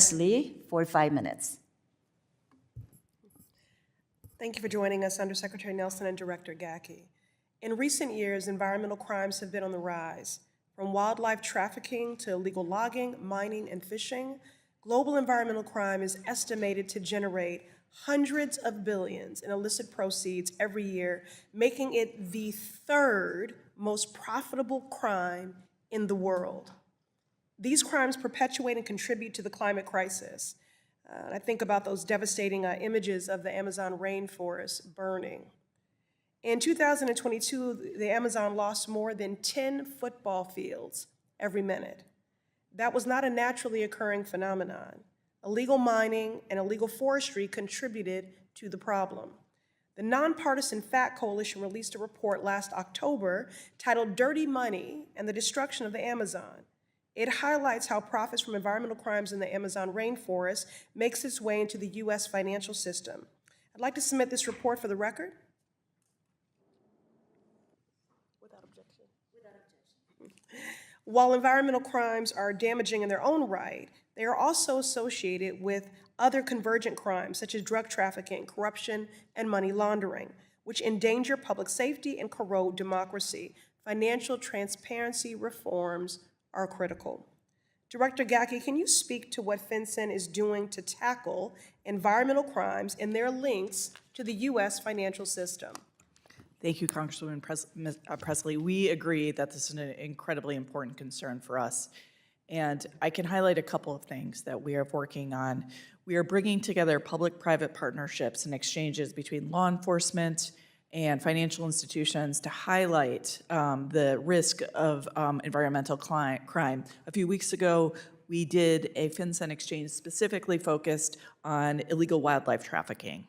Pressley for 5 minutes. Thank you for joining us, Undersecretary Nelson and Director Gacke. In recent years, environmental crimes have been on the rise. From wildlife trafficking to illegal logging, mining, and fishing, global environmental crime is estimated to generate hundreds of billions in illicit proceeds every year, making it the third most profitable crime in the world. These crimes perpetuate and contribute to the climate crisis. I think about those devastating images of the Amazon rainforest burning. In 2022, the Amazon lost more than 10 football fields every minute. That was not a naturally occurring phenomenon. Illegal mining and illegal forestry contributed to the problem. The Nonpartisan Fact Coalition released a report last October titled "Dirty Money and the Destruction of the Amazon." It highlights how profits from environmental crimes in the Amazon rainforest makes its way into the U.S. financial system. I'd like to submit this report for the record. Without objection. Without objection. While environmental crimes are damaging in their own right, they are also associated with other convergent crimes such as drug trafficking, corruption, and money laundering, which endanger public safety and corrode democracy. Financial transparency reforms are critical. Director Gacke, can you speak to what FinCEN is doing to tackle environmental crimes and their links to the U.S. financial system? Thank you, Congresswoman Pressley. We agree that this is an incredibly important concern for us. And I can highlight a couple of things that we are working on. We are bringing together public-private partnerships and exchanges between law enforcement and financial institutions to highlight the risk of environmental crime. A few weeks ago, we did a FinCEN exchange specifically focused on illegal wildlife trafficking.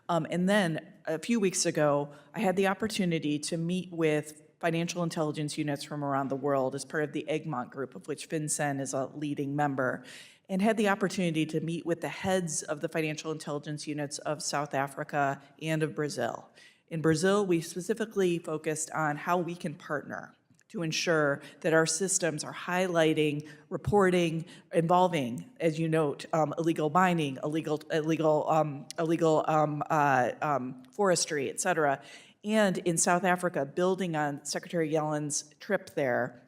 And then a few weeks ago, I had the opportunity to meet with financial intelligence units from around the world as part of the Egmont Group, of which FinCEN is a leading member, and had the opportunity to meet with the heads of the financial intelligence units of South Africa and of Brazil. In Brazil, we specifically focused on how we can partner to ensure that our systems are highlighting, reporting, involving, as you note, illegal mining, illegal forestry, et cetera. And in South Africa, building on Secretary Yellen's trip there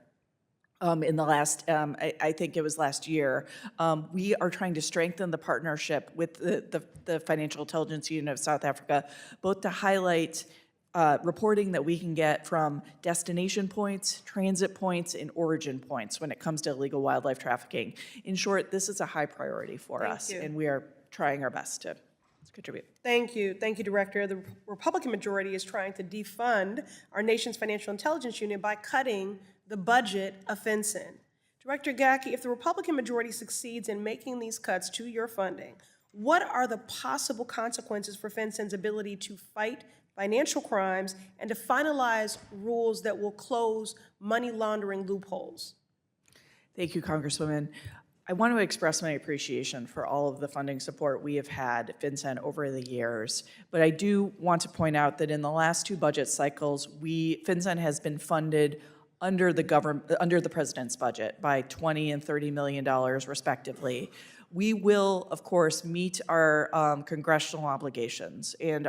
in the last, I think it was last year, we are trying to strengthen the partnership with the Financial Intelligence Unit of South Africa, both to highlight reporting that we can get from destination points, transit points, and origin points when it comes to illegal wildlife trafficking. In short, this is a high priority for us, and we are trying our best to contribute. Thank you, Director. The Republican majority is trying to defund our nation's financial intelligence unit by cutting the budget of FinCEN. Director Gacke, if the Republican majority succeeds in making these cuts to your funding, what are the possible consequences for FinCEN's ability to fight financial crimes and to finalize rules that will close money laundering loopholes? Thank you, Congresswoman. I want to express my appreciation for all of the funding support we have had at FinCEN over the years, but I do want to point out that in the last two budget cycles, FinCEN has been funded under the president's budget by $20 and $30 million respectively. We will, of course, meet our congressional obligations and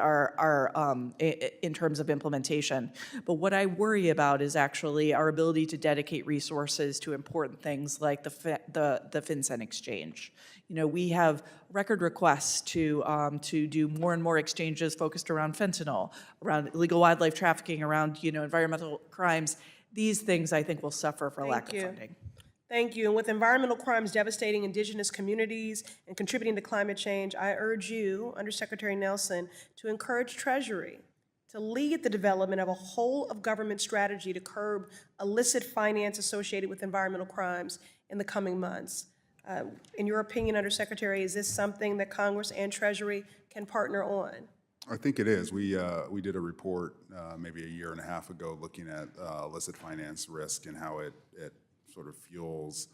in terms of implementation. But what I worry about is actually our ability to dedicate resources to important things like the FinCEN exchange. You know, we have record requests to do more and more exchanges focused around fentanyl, around illegal wildlife trafficking, around environmental crimes. These things, I think, will suffer for lack of funding. Thank you. And with environmental crimes devastating indigenous communities and contributing to climate change, I urge you, Undersecretary Nelson, to encourage Treasury to lead the development of a whole-of-government strategy to curb illicit finance associated with environmental crimes in the coming months. In your opinion, Undersecretary, is this something that Congress and Treasury can partner on? I think it is. We did a report maybe a year and a half ago looking at illicit finance risk and how it sort of fuels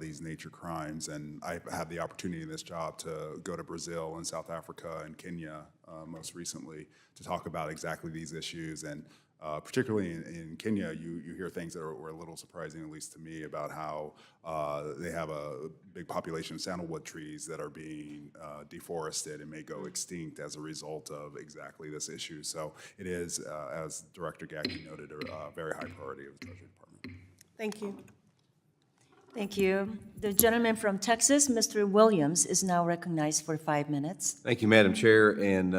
these nature crimes. And I had the opportunity in this job to go to Brazil and South Africa and Kenya most recently to talk about exactly these issues. And Particularly in Kenya, you hear things that were a little surprising, at least to me, about how they have a big population of sandalwood trees that are being deforested and may go extinct as a result of exactly this issue. So it is, as Director Gacke noted, a very high priority of the Treasury Department. Thank you. Thank you. The gentleman from Texas, Mr. Williams, is now recognized for 5 minutes. Thank you, Madam Chair, and